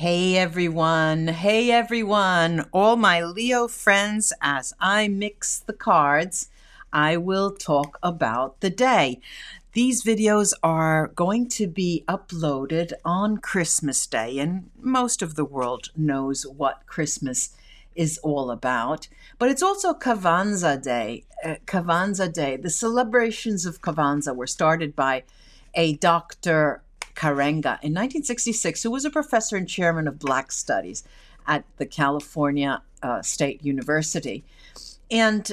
Hey everyone, all my Leo friends, as I mix the cards, I will talk about the day. These videos are going to be uploaded on Christmas Day, and most of the world knows what Christmas is all about. But it's also Kavanza Day. The celebrations of Kavanza were started by a Dr. Karenga in 1966, who was a professor and chairman of Black Studies at the California State University. And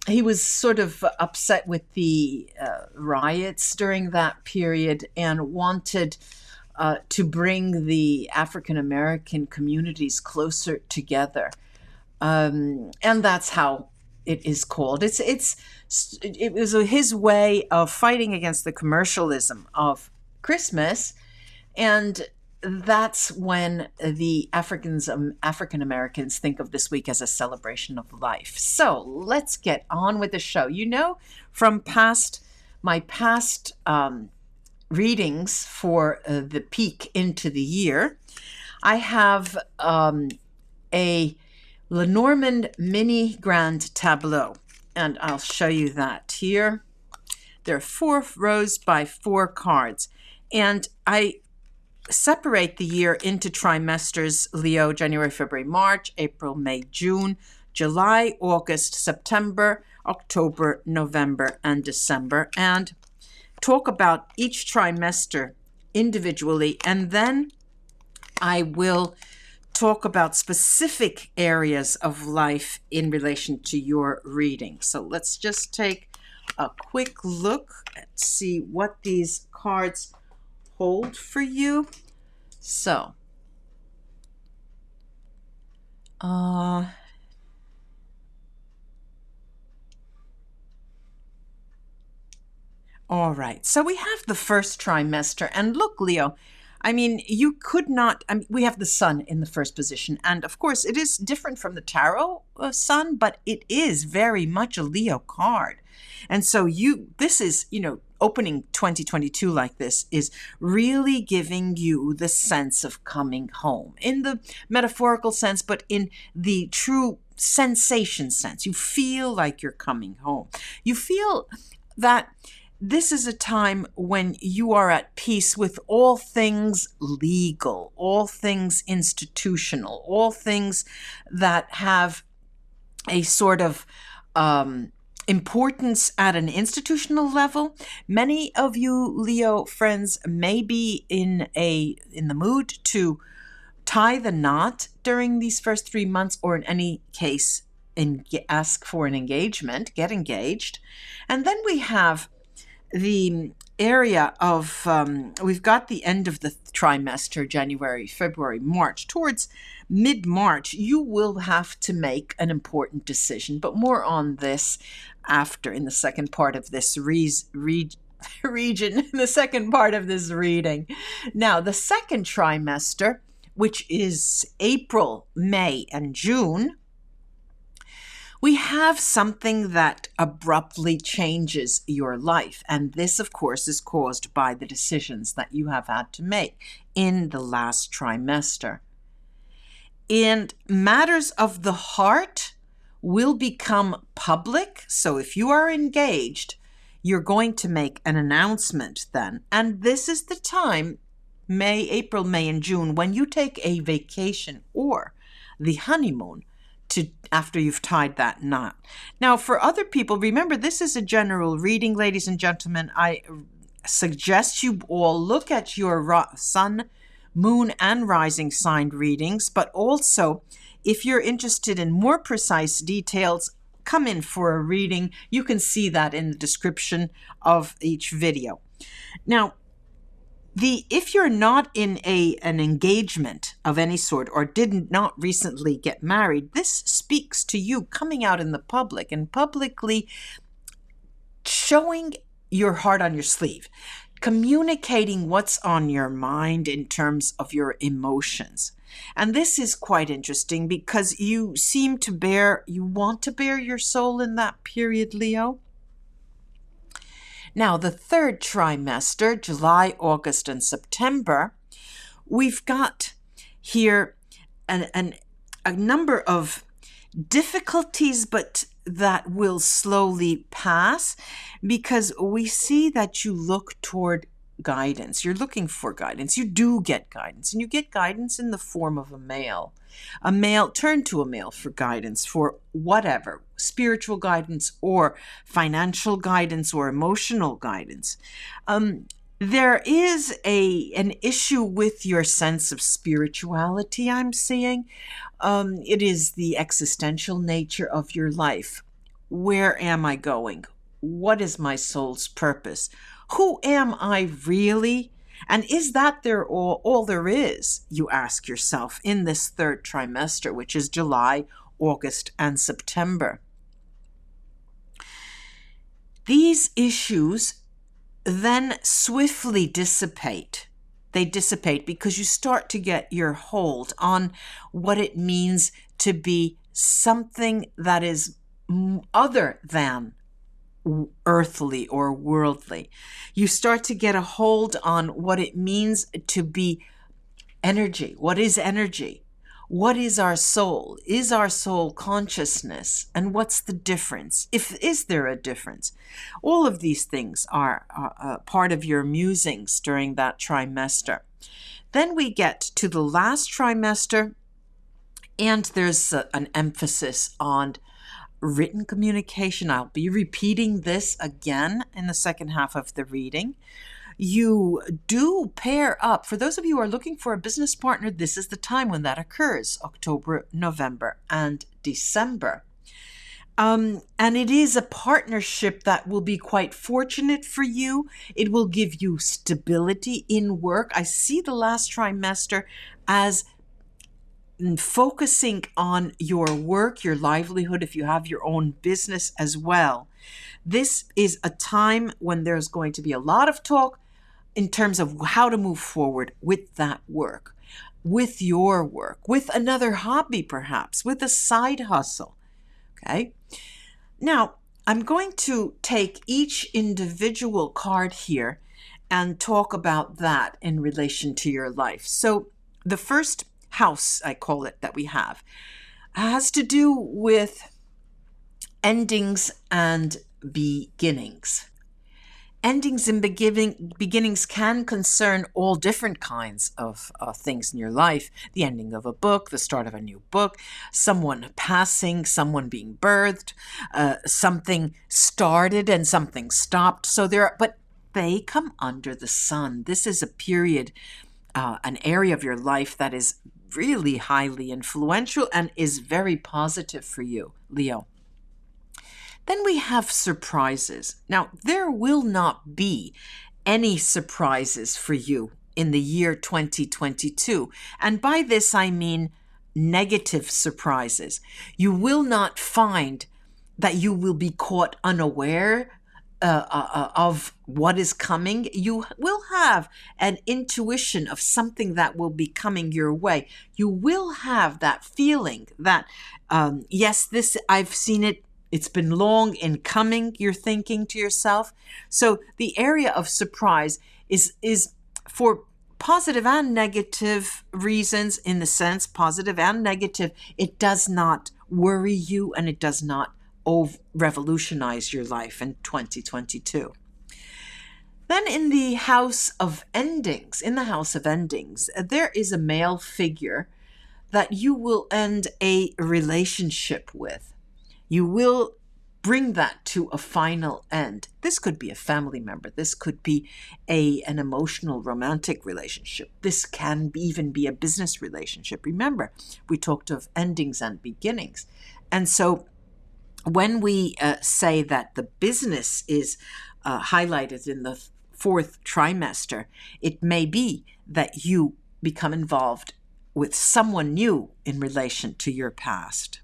he was sort of upset with the riots during that period and wanted to bring the African American communities closer together. And that's how it is called. It was his way of fighting against the commercialism of Christmas, and that's when the African Americans think of this week as a celebration of life. So let's get on with the show. You know, from my past readings for the peek into the year, I have a Lenormand mini grand tableau, and I'll show you that here. There are 4 rows by 4 cards. And I separate the year into trimesters: Leo, January, February, March, April, May, June, July, August, September, October, November, and December, and talk about each trimester individually. And then I will talk about specific areas of life in relation to your reading. So let's just take a quick look and see what these cards hold for you. So, all right. So we have the first trimester, and look, Leo, I mean, you could not, we have the sun in the first position, and of course it is different from the tarot sun, but it is very much a Leo card. And so this is, opening 2022 like this is really giving you the sense of coming home in the metaphorical sense, but in the true sensation sense. You feel like you're coming home. You feel that this is a time when you are at peace with all things legal, all things institutional, all things that have a sort of importance at an institutional level. Many of you Leo friends may be in the mood to tie the knot during these first 3 months, or in any case, ask for an engagement, get engaged. And then we have the area of, we've got the end of the trimester, January, February, March. Towards mid-March, you will have to make an important decision, but more on this after, in the second part of this region, in the second part of this reading. Now, the second trimester, which is April, May, and June, we have something that abruptly changes your life. And this, of course, is caused by the decisions that you have had to make in the last trimester. And matters of the heart will become public. So if you are engaged, you're going to make an announcement then. And this is the time, April, May, and June, when you take a vacation or the honeymoon after you've tied that knot. Now, for other people, remember, this is a general reading, ladies and gentlemen. I suggest you all look at your sun, moon, and rising sign readings, but also, if you're interested in more precise details, come in for a reading. You can see that in the description of each video. Now, if you're not in an engagement of any sort, or did not recently get married, this speaks to you coming out in the public and publicly showing your heart on your sleeve, communicating what's on your mind in terms of your emotions. And this is quite interesting because you want to bear your soul in that period, Leo. Now, the third trimester, July, August, and September, we've got here a number of difficulties, but that will slowly pass, because we see that you look toward guidance. You're looking for guidance. You do get guidance, and you get guidance in the form of a male. A male, turn to a male for guidance, for whatever, spiritual guidance or financial guidance or emotional guidance. There is an issue with your sense of spirituality, I'm seeing. It is the existential nature of your life. Where am I going? What is my soul's purpose? Who am I really? And is that all there is, you ask yourself, in this third trimester, which is July, August, and September? These issues then swiftly dissipate. They dissipate because you start to get your hold on what it means to be something that is other than earthly or worldly. You start to get a hold on what it means to be energy. What is energy? What is our soul? Is our soul consciousness? And what's the difference? Is there a difference? All of these things are part of your musings during that trimester. Then we get to the last trimester, and there's an emphasis on written communication. I'll be repeating this again in the second half of the reading. You do pair up. For those of you who are looking for a business partner, this is the time when that occurs, October, November, and December. And it is a partnership that will be quite fortunate for you. It will give you stability in work. I see the last trimester as focusing on your work, your livelihood, if you have your own business as well. This is a time when there's going to be a lot of talk in terms of how to move forward with that work, with your work, with another hobby perhaps, with a side hustle. Okay? Now, I'm going to take each individual card here and talk about that in relation to your life. So the first house, I call it, that we have has to do with endings and beginnings. Endings and beginnings can concern all different kinds of things in your life. The ending of a book, the start of a new book, someone passing, someone being birthed, something started and something stopped. But they come under the sun. This is a period, an area of your life that is really highly influential and is very positive for you, Leo. Then we have surprises. Now, there will not be any surprises for you in the year 2022. And by this, I mean negative surprises. You will not find that you will be caught unaware of what is coming. You will have an intuition of something that will be coming your way. You will have that feeling that, yes, this, I've seen it. It's been long in coming, you're thinking to yourself. So the area of surprise is for positive and negative reasons, in the sense, positive and negative. It does not worry you, and it does not revolutionize your life in 2022. Then in the house of endings, there is a male figure that you will end a relationship with. You will bring that to a final end. This could be a family member. This could be an emotional, romantic relationship. This can even be a business relationship. Remember, we talked of endings and beginnings. And so when we say that the business is highlighted in the fourth trimester, it may be that you become involved with someone new in relation to your past.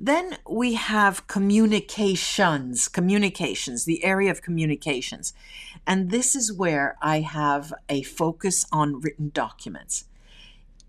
Then we have communications, the area of communications. And this is where I have a focus on written documents.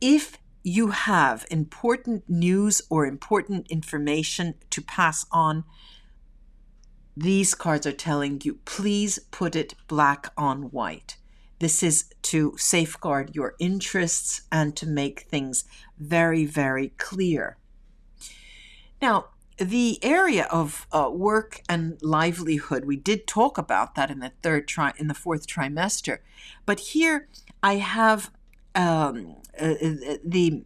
If you have important news or important information to pass on, these cards are telling you, please put it black on white. This is to safeguard your interests and to make things very, very clear. Now, the area of work and livelihood, we did talk about that in the fourth trimester, but here I have the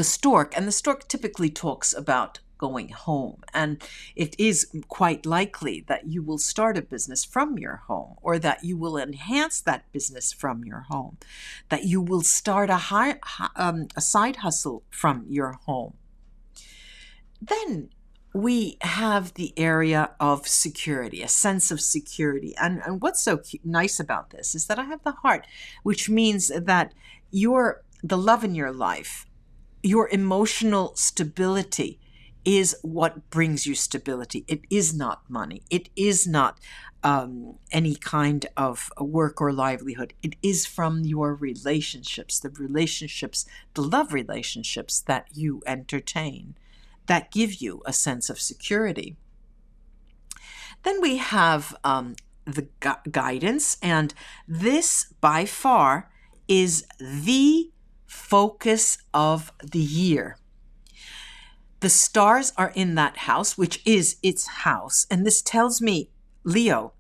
stork, and the stork typically talks about going home, and it is quite likely that you will start a business from your home, or that you will enhance that business from your home, that you will start a side hustle from your home. Then we have the area of security, a sense of security. And what's so nice about this is that I have the heart, which means that the love in your life, your emotional stability is what brings you stability. It is not money. It is not any kind of work or livelihood. It is from your relationships, the love relationships that you entertain, that give you a sense of security. Then we have the guidance, and this by far is the focus of the year. The stars are in that house, which is its house, and this tells me, Leo,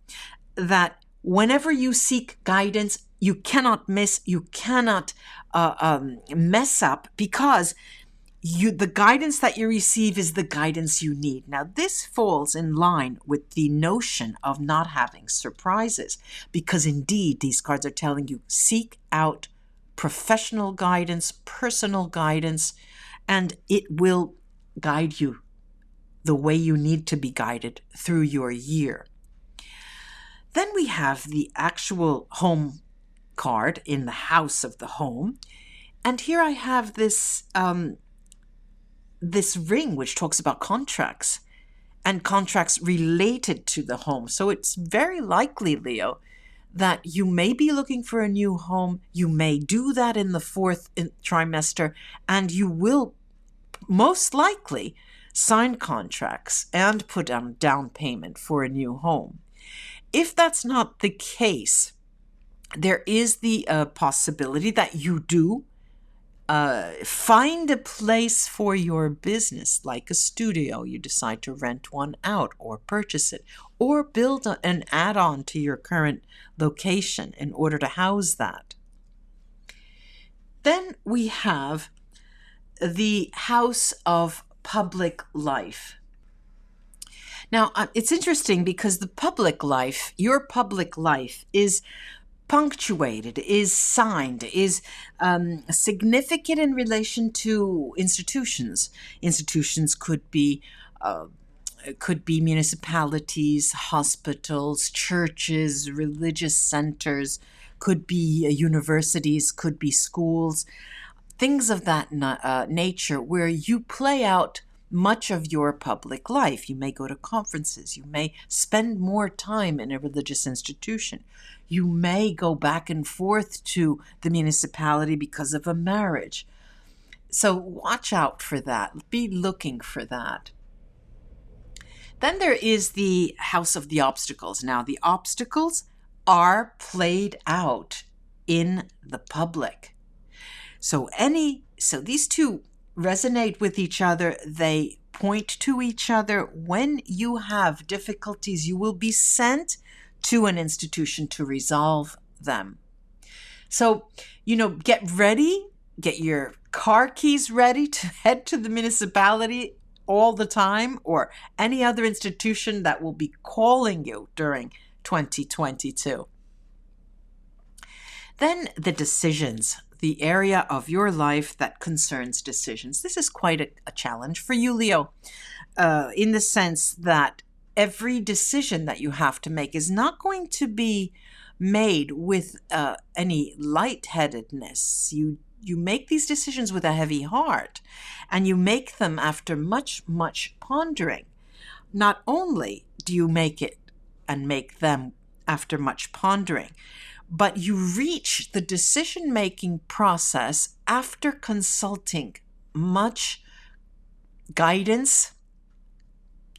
that whenever you seek guidance, you cannot miss, you cannot mess up, because the guidance that you receive is the guidance you need. Now, this falls in line with the notion of not having surprises, because indeed, these cards are telling you, seek out professional guidance, personal guidance, and it will guide you the way you need to be guided through your year. Then we have the actual home card in the house of the home. And here I have this ring which talks about contracts and contracts related to the home. So it's very likely, Leo, that you may be looking for a new home. You may do that in the fourth trimester, and you will most likely sign contracts and put down down payment for a new home. If that's not the case, there is the possibility that you do find a place for your business, like a studio. You decide to rent one out or purchase it, or build an add-on to your current location in order to house that. Then we have the house of public life. Now, it's interesting because the public life, your public life, is punctuated, is signed, is significant in relation to institutions. Institutions could be municipalities, hospitals, churches, religious centers, could be universities, could be schools, things of that nature, where you play out much of your public life. You may go to conferences. You may spend more time in a religious institution. You may go back and forth to the municipality because of a marriage. So watch out for that. Be looking for that. Then there is the house of the obstacles. Now, the obstacles are played out in the public. So these two resonate with each other. They point to each other. When you have difficulties, you will be sent to an institution to resolve them. So, get ready, get your car keys ready to head to the municipality all the time, or any other institution that will be calling you during 2022. Then the decisions, the area of your life that concerns decisions. This is quite a challenge for you, Leo, in the sense that every decision that you have to make is not going to be made with any lightheadedness. You make these decisions with a heavy heart, and you make them after much, much pondering. Not only do you make them after much pondering, but you reach the decision-making process after consulting much guidance,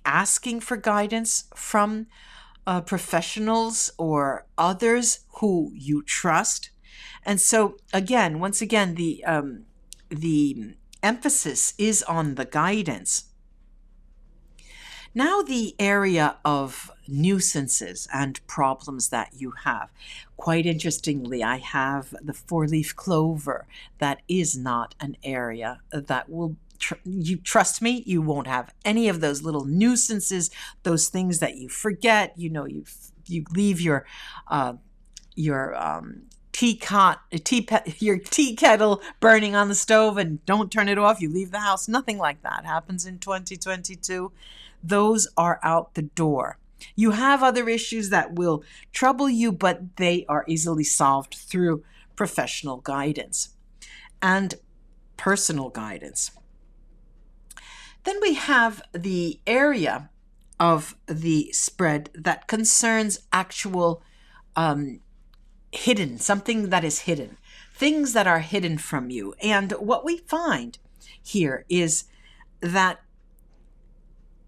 asking for guidance from professionals or others who you trust. And so again, once again, the emphasis is on the guidance. Now, the area of nuisances and problems that you have. Quite interestingly, I have the four-leaf clover. That is not an area that will, you trust me, you won't have any of those little nuisances, those things that you forget. You know, you leave your your tea kettle burning on the stove and don't turn it off. You leave the house. Nothing like that happens in 2022. Those are out the door. You have other issues that will trouble you, but they are easily solved through professional guidance and personal guidance. Then we have the area of the spread that concerns actual hidden, something that is hidden, things that are hidden from you. And what we find here is that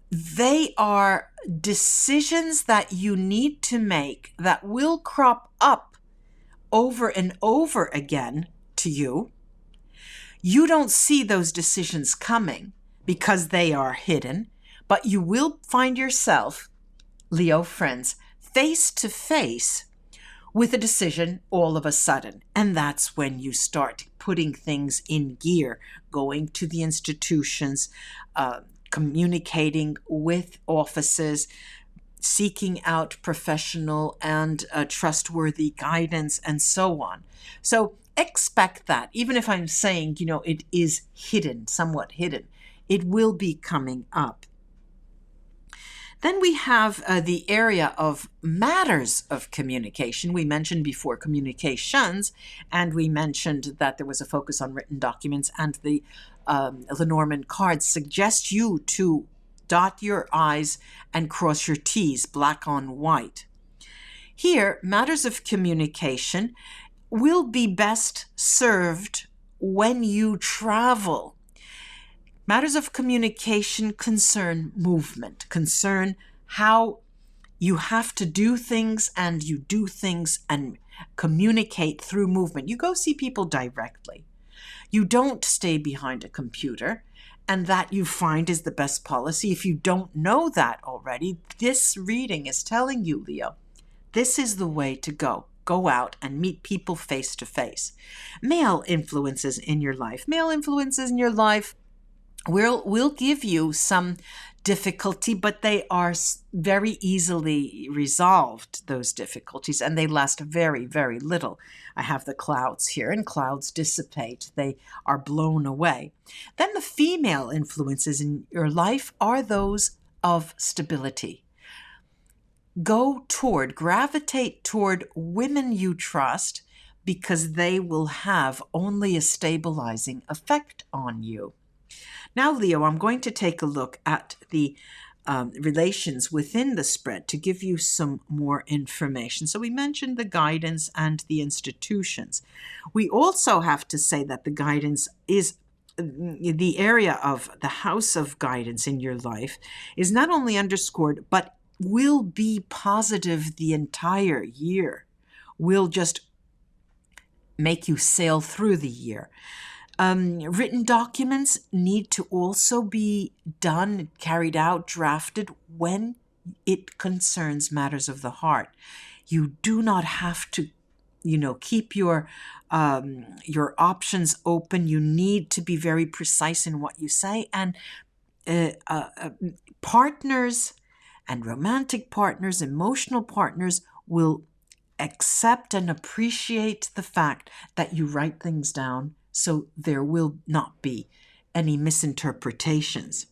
they are decisions that you need to make that will crop up over and over again to you. You don't see those decisions coming because they are hidden, but you will find yourself, Leo friends, face to face with a decision all of a sudden. And that's when you start putting things in gear, going to the institutions, communicating with offices, seeking out professional and trustworthy guidance, and so on. So expect that. Even if I'm saying, it is hidden, somewhat hidden, it will be coming up. Then we have the area of matters of communication. We mentioned before communications, and we mentioned that there was a focus on written documents, and the Lenormand cards suggest you to dot your I's and cross your T's, black on white. Here, matters of communication will be best served when you travel. Matters of communication concern movement, concern how you have to do things, and you do things and communicate through movement. You go see people directly. You don't stay behind a computer, and that you find is the best policy. If you don't know that already, this reading is telling you, Leo, this is the way to go. Go out and meet people face to face. Male influences in your life. Male influences in your life will give you some difficulty, but they are very easily resolved, those difficulties, and they last very, very little. I have the clouds here, and clouds dissipate. They are blown away. Then the female influences in your life are those of stability. Gravitate toward women you trust, because they will have only a stabilizing effect on you. Now, Leo, I'm going to take a look at the relations within the spread to give you some more information. So we mentioned the guidance and the institutions. We also have to say that the guidance is the area of the house of guidance in your life is not only underscored, but will be positive the entire year, will just make you sail through the year. Written documents need to also be done, carried out, drafted when it concerns matters of the heart. You do not have to, keep your options open. You need to be very precise in what you say. And partners and romantic partners, emotional partners will accept and appreciate the fact that you write things down, so there will not be any misinterpretations.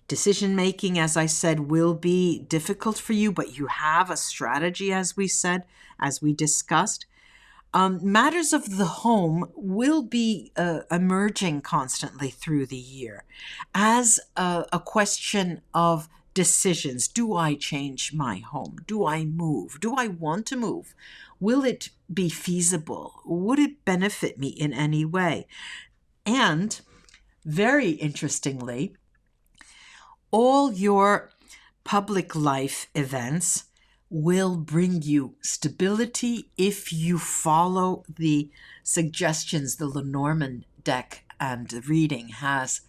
Decision-making, as I said, will be difficult for you, but you have a strategy, as we said, as we discussed. Matters of the home will be emerging constantly through the year as a question of decisions. Do I change my home? Do I move? Do I want to move? Will it be feasible? Would it benefit me in any way? And very interestingly, all your public life events will bring you stability if you follow the suggestions the Lenormand deck and reading has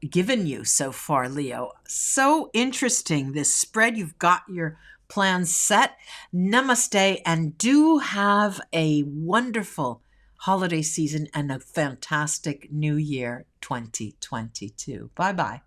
given you so far, Leo. So interesting, this spread. You've got your plans set. Namaste, and do have a wonderful holiday season and a fantastic new year 2022. Bye-bye.